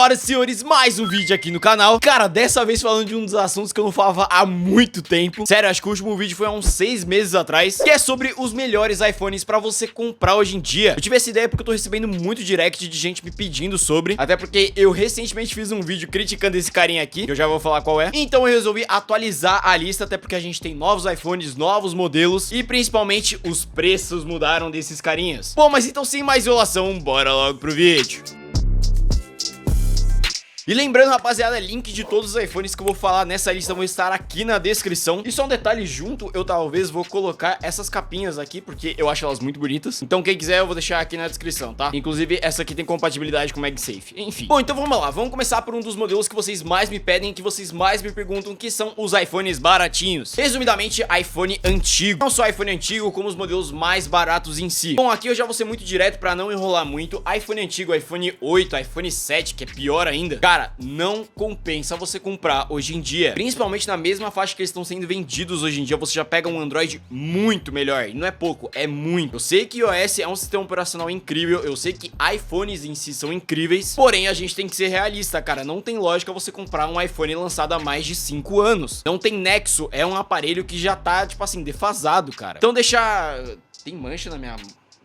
Senhoras e senhores, mais um vídeo aqui no canal. Cara, dessa vez falando de um dos assuntos que eu não falava há muito tempo. Sério, acho que o último vídeo foi há uns 6 meses atrás, que é sobre os melhores iPhones pra você comprar hoje em dia. Eu tive essa ideia porque eu tô recebendo muito direct de gente me pedindo sobre, até porque eu recentemente fiz um vídeo criticando esse carinha aqui, que eu já vou falar qual é. Então eu resolvi atualizar a lista, até porque a gente tem novos iPhones, novos modelos e principalmente os preços mudaram desses carinhas. Bom, mas então sem mais enrolação, bora logo pro vídeo. E lembrando, rapaziada, link de todos os iPhones que eu vou falar nessa lista vão estar aqui na descrição. E só um detalhe junto, eu talvez vou colocar essas capinhas aqui, porque eu acho elas muito bonitas. Então quem quiser eu vou deixar aqui na descrição, tá? Inclusive essa aqui tem compatibilidade com o MagSafe. Enfim. Bom, então vamos lá, vamos começar por um dos modelos que vocês mais me pedem, que vocês mais me perguntam, que são os iPhones baratinhos. Resumidamente, iPhone antigo. Não só iPhone antigo, como os modelos mais baratos em si. Bom, aqui eu já vou ser muito direto pra não enrolar muito. iPhone antigo, iPhone 8, iPhone 7, que é pior ainda. Cara, não compensa você comprar hoje em dia, principalmente na mesma faixa que eles estão sendo vendidos hoje em dia. Você já pega um Android muito melhor, e não é pouco, é muito. Eu sei que iOS é um sistema operacional incrível, eu sei que iPhones em si são incríveis, porém a gente tem que ser realista, cara. Não tem lógica você comprar um iPhone lançado há mais de 5 anos. Não tem nexo, é um aparelho que já tá, tipo assim, defasado, cara. Então deixa... Tem mancha na minha...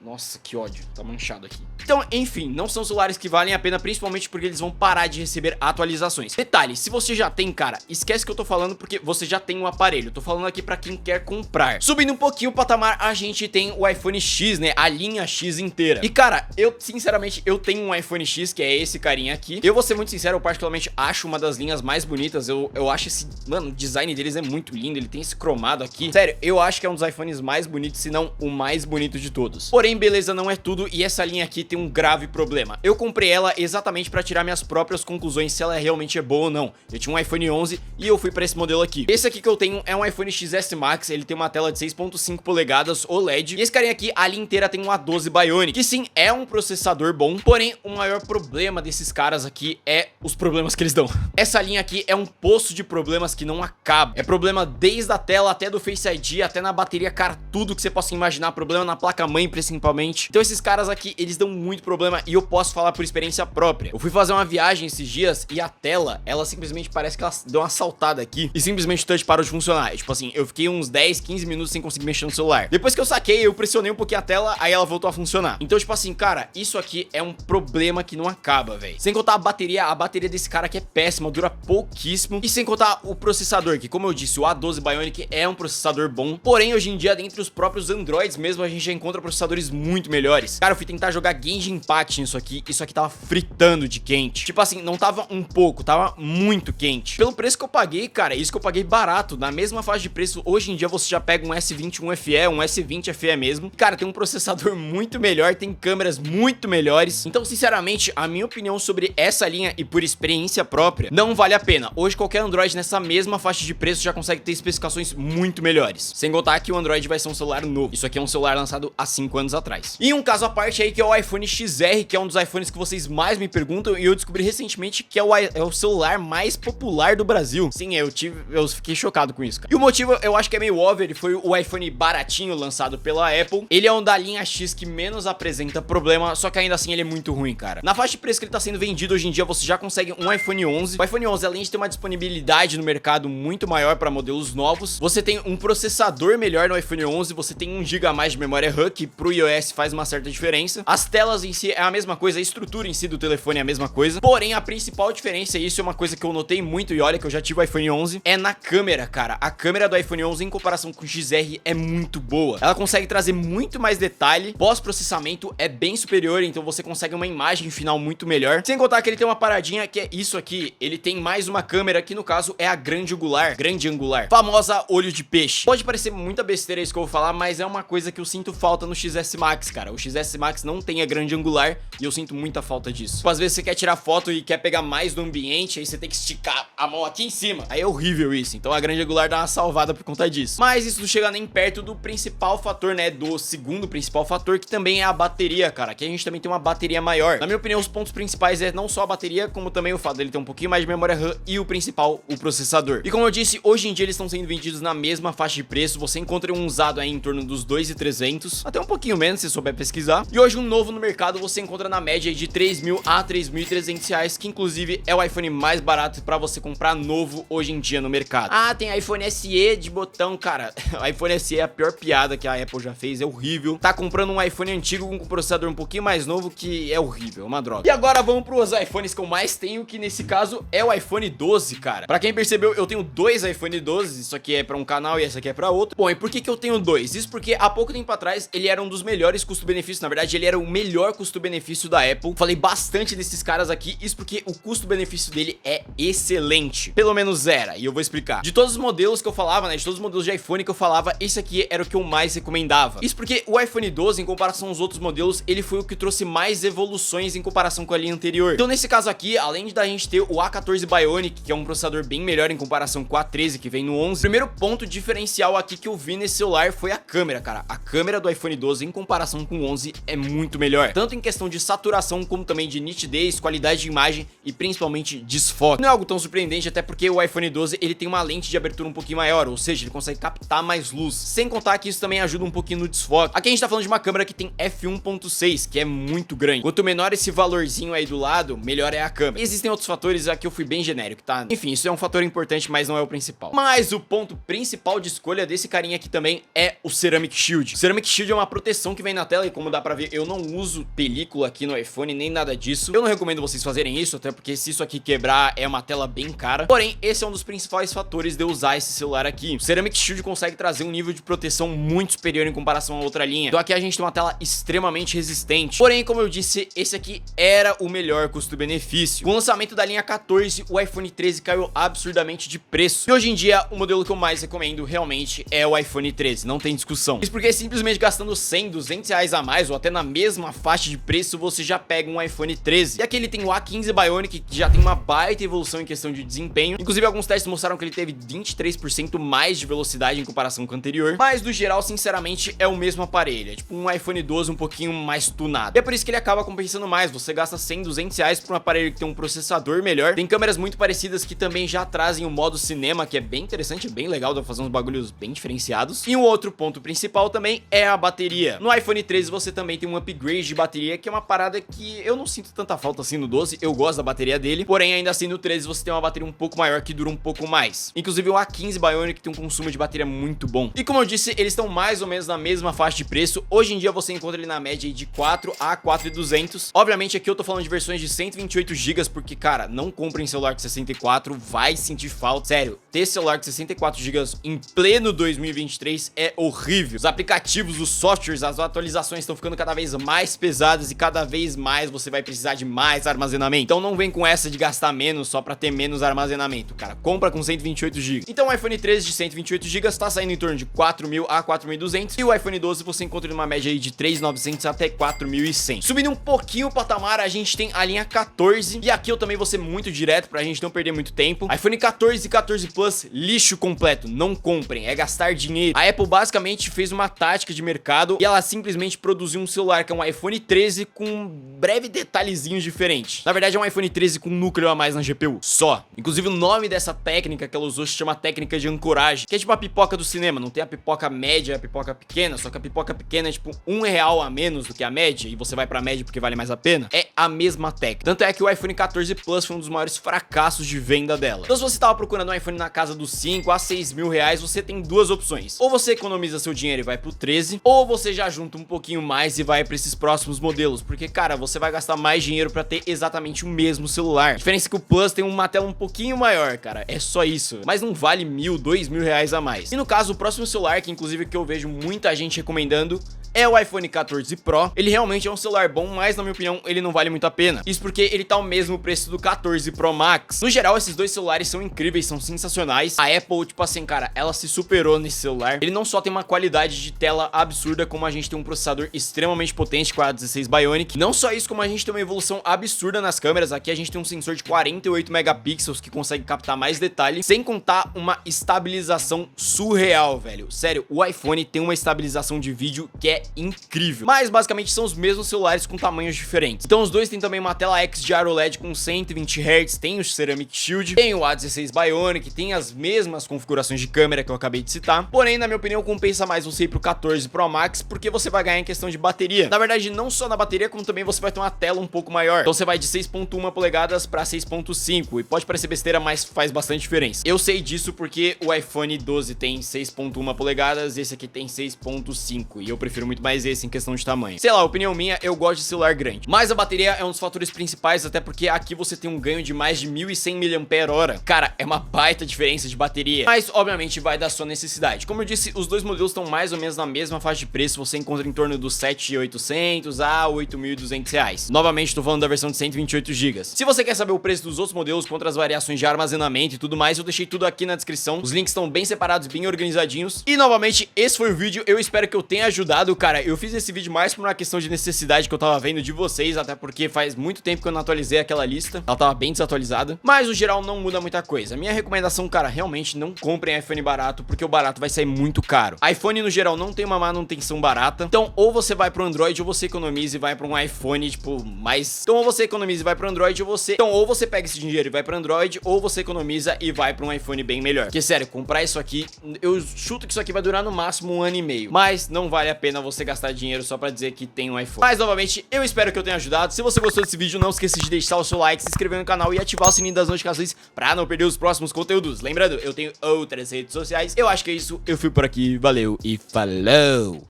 Nossa, que ódio, tá manchado aqui. Então, enfim, não são celulares que valem a pena, principalmente porque eles vão parar de receber atualizações. Detalhe, se você já tem, cara, esquece que eu tô falando porque você já tem um aparelho. Eu tô falando aqui pra quem quer comprar. Subindo um pouquinho o patamar, a gente tem o iPhone X, né? A linha X inteira. E, cara, eu, sinceramente, eu tenho um iPhone X, que é esse carinha aqui. Eu vou ser muito sincero, eu particularmente acho uma das linhas mais bonitas. Eu acho esse... Mano, o design deles é muito lindo, ele tem esse cromado aqui. Sério, eu acho que é um dos iPhones mais bonitos, se não o mais bonito de todos. Porém, beleza, não é tudo, e essa linha aqui tem um grave problema. Eu comprei ela exatamente pra tirar minhas próprias conclusões se ela realmente é boa ou não. Eu tinha um iPhone 11 e eu fui pra esse modelo aqui. Esse aqui que eu tenho é um iPhone XS Max, ele tem uma tela de 6.5 polegadas OLED. E esse carinha aqui, a linha inteira tem um A12 Bionic, que sim, é um processador bom, porém, o maior problema desses caras aqui é os problemas que eles dão. Essa linha aqui é um poço de problemas que não acaba. É problema desde a tela até do Face ID, até na bateria, cara, tudo que você possa imaginar. Problema na placa-mãe, principalmente. Então esses caras aqui, eles dão muito problema e eu posso falar por experiência própria. Eu fui fazer uma viagem esses dias e a tela, ela simplesmente parece que ela deu uma saltada aqui e simplesmente o touch parou de funcionar. Tipo assim, eu fiquei uns 10, 15 minutos sem conseguir mexer no celular. Depois que eu saquei, eu pressionei um pouquinho a tela, aí ela voltou a funcionar. Então, tipo assim, cara, isso aqui é um problema que não acaba, velho. Sem contar a bateria desse cara aqui é péssima, dura pouquíssimo. E sem contar o processador, que como eu disse, o A12 Bionic é um processador bom. Porém, hoje em dia, dentre os próprios Androids mesmo, a gente já encontra processadores muito melhores. Cara, eu fui tentar jogar Genshin Impact nisso aqui, isso aqui tava fritando de quente. Tipo assim, não tava um pouco, tava muito quente. Pelo preço que eu paguei, cara, isso que eu paguei barato, na mesma faixa de preço, hoje em dia você já pega um S21 FE, um S20 FE mesmo. Cara, tem um processador muito melhor, tem câmeras muito melhores. Então, sinceramente, a minha opinião sobre essa linha e por experiência própria, não vale a pena. Hoje, qualquer Android nessa mesma faixa de preço já consegue ter especificações muito melhores. Sem contar que o Android vai ser um celular novo. Isso aqui é um celular lançado há 5 anos atrás. E um caso à parte aí que é o iPhone XR, que é um dos iPhones que vocês mais me perguntam, e eu descobri recentemente que é o celular mais popular do Brasil. Sim, eu fiquei chocado com isso, cara. E o motivo, eu acho que é meio óbvio, ele foi o iPhone baratinho lançado pela Apple. Ele é um da linha X que menos apresenta problema, só que ainda assim ele é muito ruim, cara. Na faixa de preço que ele tá sendo vendido hoje em dia, você já consegue um iPhone 11. O iPhone 11, além de ter uma disponibilidade no mercado muito maior para modelos novos, você tem um processador melhor no iPhone 11, você tem 1 GB a mais de memória RAM, que pro iOS faz uma certa diferença. As telas em si é a mesma coisa, a estrutura em si do telefone é a mesma coisa, porém a principal diferença, e isso é uma coisa que eu notei muito, e olha que eu já tive o iPhone 11, é na câmera, cara. A câmera do iPhone 11 em comparação com o XR é muito boa. Ela consegue trazer muito mais detalhe, pós-processamento é bem superior, então você consegue uma imagem final muito melhor. Sem contar que ele tem uma paradinha que é isso aqui, ele tem mais uma câmera que no caso é a grande angular, famosa olho de peixe. Pode parecer muita besteira isso que eu vou falar, mas é uma coisa que eu sinto falta no XS Max, cara. O XS Max não tem a grande angular e eu sinto muita falta disso. Tipo, às vezes você quer tirar foto e quer pegar mais do ambiente, aí você tem que esticar a mão aqui em cima. Aí é horrível isso, então a grande angular dá uma salvada por conta disso. Mas isso não chega nem perto do principal fator, né, do segundo principal fator, que também é a bateria, cara. Aqui a gente também tem uma bateria maior. Na minha opinião, os pontos principais é não só a bateria, como também o fato dele ter um pouquinho mais de memória RAM e o principal, o processador. E como eu disse, hoje em dia eles estão sendo vendidos na mesma faixa de preço. Você encontra um usado aí em torno dos 2.300, até um pouquinho menos, se souber pesquisar. E hoje um novo no mercado você encontra na média de 3.000 a 3.300 reais, que inclusive é o iPhone mais barato pra você comprar novo hoje em dia no mercado. Ah, tem iPhone SE de botão, cara. O iPhone SE é a pior piada que a Apple já fez, é horrível. Tá comprando um iPhone antigo com um processador um pouquinho mais novo, que é horrível, é uma droga. E agora vamos pros iPhones que eu mais tenho, que nesse caso é o iPhone 12, cara. Pra quem percebeu, eu tenho dois iPhone 12, isso aqui é pra um canal e essa aqui é pra outro. Bom, e por que eu tenho dois? Isso porque há pouco tempo atrás ele era um dos melhores custo-benefício, na verdade ele era o melhor custo-benefício da Apple. Falei bastante desses caras aqui, isso porque o custo-benefício dele é excelente. Pelo menos era, e eu vou explicar. De todos os modelos que eu falava, né, de todos os modelos de iPhone que eu falava, esse aqui era o que eu mais recomendava. Isso porque o iPhone 12, em comparação aos outros modelos, ele foi o que trouxe mais evoluções em comparação com a linha anterior. Então nesse caso aqui, além da gente ter o A14 Bionic, que é um processador bem melhor em comparação com o A13 que vem no 11, o primeiro ponto diferencial aqui que eu vi nesse celular foi a câmera, cara. A câmera do iPhone 12 em comparação com o 11 é muito melhor, tanto em questão de saturação como também de nitidez, qualidade de imagem e principalmente desfoque. Não é algo tão surpreendente, até porque o iPhone 12 ele tem uma lente de abertura um pouquinho maior, ou seja, ele consegue captar mais luz, sem contar que isso também ajuda um pouquinho no desfoque. Aqui a gente tá falando de uma câmera que tem f1.6, que é muito grande. Quanto menor esse valorzinho aí do lado, melhor é a câmera. E existem outros fatores, aqui eu fui bem genérico, tá? Enfim, isso é um fator importante, mas não é o principal. Mas o ponto principal de escolha desse carinha aqui também é o Ceramic Shield. O Ceramic Shield é uma proteção que vem na tela e, como dá pra ver, eu não uso película aqui no iPhone, nem nada disso. Eu não recomendo vocês fazerem isso, até porque se isso aqui quebrar, é uma tela bem cara. Porém, esse é um dos principais fatores de eu usar esse celular aqui. O Ceramic Shield consegue trazer um nível de proteção muito superior em comparação a outra linha. Então aqui a gente tem uma tela extremamente resistente. Porém, como eu disse, esse aqui era o melhor custo-benefício. Com o lançamento da linha 14, o iPhone 13 caiu absurdamente de preço. E hoje em dia, o modelo que eu mais recomendo realmente é o iPhone 13, não tem discussão. Isso porque simplesmente gastando 100, 200 reais a mais, ou até na mesma faixa de preço, você já pega um iPhone 13. E aqui ele tem o A15 Bionic, que já tem uma baita evolução em questão de desempenho. Inclusive, alguns testes mostraram que ele teve 23% mais de velocidade em comparação com o anterior. Mas, no geral, sinceramente, é o mesmo aparelho. É tipo um iPhone 12 um pouquinho mais tunado. E é por isso que ele acaba compensando mais. Você gasta 100, 200 reais por um aparelho que tem um processador melhor. Tem câmeras muito parecidas que também já trazem o modo cinema, que é bem interessante, bem legal, dá pra fazer uns bagulhos bem diferenciados. E um outro ponto principal também é a bateria. No iPhone 13 você também tem um upgrade de bateria, que é uma parada que eu não sinto tanta falta assim no 12, eu gosto da bateria dele, porém ainda assim no 13 você tem uma bateria um pouco maior que dura um pouco mais. Inclusive o A15 Bionic tem um consumo de bateria muito bom. E como eu disse, eles estão mais ou menos na mesma faixa de preço. Hoje em dia você encontra ele na média de 4 a 4.200. Obviamente aqui eu tô falando de versões de 128 GB, porque cara, não comprem celular com 64, vai sentir falta. Sério, ter celular com 64 GB em pleno 2023 é horrível. Os aplicativos, os softwares, as atualizações estão ficando cada vez mais pesadas e cada vez mais você vai precisar de mais armazenamento. Então não vem com essa de gastar menos só pra ter menos armazenamento, cara. Compra com 128 GB. Então o iPhone 13 de 128 GB tá saindo em torno de 4.000 a 4.200 e o iPhone 12 você encontra numa média aí de 3.900 até 4.100. Subindo um pouquinho o patamar, a gente tem a linha 14 e aqui eu também vou ser muito direto pra gente não perder muito tempo. iPhone 14 e 14 Plus, lixo completo, não comprem, é gastar dinheiro. A Apple basicamente fez uma tática de mercado e ela simplesmente produziu um celular que é um iPhone 13 com um breve detalhezinho diferente. Na verdade é um iPhone 13 com um núcleo a mais na GPU, só. Inclusive o nome dessa técnica que ela usou se chama técnica de ancoragem, que é tipo a pipoca do cinema, não tem a pipoca média e a pipoca pequena, só que a pipoca pequena é tipo R$1 a menos do que a média e você vai pra média porque vale mais a pena. É a mesma técnica. Tanto é que o iPhone 14 Plus foi um dos maiores fracassos de venda dela. Então se você tava procurando um iPhone na casa dos 5 a 6 mil reais, você tem duas opções. Ou você economiza seu dinheiro e vai pro 13, ou você já junta um pouquinho mais e vai pra esses próximos modelos, porque cara, você vai gastar mais dinheiro pra ter exatamente o mesmo celular. A diferença é que o Plus tem uma tela um pouquinho maior, cara, é só isso, mas não vale 1.000, 2.000 reais a mais. E no caso, o próximo celular, que inclusive que eu vejo muita gente recomendando, é o iPhone 14 Pro. Ele realmente é um celular bom, mas na minha opinião ele não vale muito a pena. Isso porque ele tá ao mesmo preço do 14 Pro Max. No geral, esses dois celulares são incríveis, são sensacionais. A Apple, tipo assim, cara, ela se superou nesse celular. Ele não só tem uma qualidade de tela absurda, como a gente tem um processador extremamente potente com a 16 Bionic. Não só isso, como a gente tem uma evolução absurda nas câmeras. Aqui a gente tem um sensor de 48 megapixels que consegue captar mais detalhes, sem contar uma estabilização surreal, velho. Sério, o iPhone tem uma estabilização de vídeo que é é incrível. Mas basicamente são os mesmos celulares com tamanhos diferentes. Então os dois têm também uma tela XDR OLED com 120 Hz, tem o Ceramic Shield, tem o A16 Bionic, tem as mesmas configurações de câmera que eu acabei de citar. Porém, na minha opinião, compensa mais você ir pro 14 Pro Max, porque você vai ganhar em questão de bateria. Na verdade, não só na bateria, como também você vai ter uma tela um pouco maior. Então você vai de 6.1 polegadas para 6.5, e pode parecer besteira, mas faz bastante diferença. Eu sei disso porque o iPhone 12 tem 6.1 polegadas, esse aqui tem 6.5, e eu prefiro muito mais esse em questão de tamanho. Sei lá, opinião minha, eu gosto de celular grande. Mas a bateria é um dos fatores principais, até porque aqui você tem um ganho de mais de 1.100 mAh. Cara, é uma baita diferença de bateria, mas obviamente vai da sua necessidade. Como eu disse, os dois modelos estão mais ou menos na mesma faixa de preço, você encontra em torno dos 7.800 a 8.200 reais. Novamente, tô falando da versão de 128 GB. Se você quer saber o preço dos outros modelos, contra as variações de armazenamento e tudo mais, eu deixei tudo aqui na descrição. Os links estão bem separados, bem organizadinhos. E novamente, esse foi o vídeo, eu espero que eu tenha ajudado, cara. Eu fiz esse vídeo mais por uma questão de necessidade que eu tava vendo de vocês, até porque faz muito tempo que eu não atualizei aquela lista, ela tava bem desatualizada, mas no geral não muda muita coisa. Minha recomendação, cara, realmente não comprem iPhone barato, porque o barato vai sair muito caro. iPhone no geral não tem uma manutenção barata, então ou você vai pro Android ou você economiza e vai pra um iPhone, tipo, mais... Então ou você economiza e vai pro Android ou você... Então ou você pega esse dinheiro e vai pro Android, ou você economiza e vai pra um iPhone bem melhor. Porque sério, comprar isso aqui, eu chuto que isso aqui vai durar no máximo 1 ano e meio, mas não vale a pena você gastar dinheiro só pra dizer que tem um iPhone. Mas novamente, eu espero que eu tenha ajudado. Se você gostou desse vídeo, não esqueça de deixar o seu like, se inscrever no canal e ativar o sininho das notificações pra não perder os próximos conteúdos. Lembrando, eu tenho outras redes sociais. Eu acho que é isso, eu fui por aqui, valeu e falou!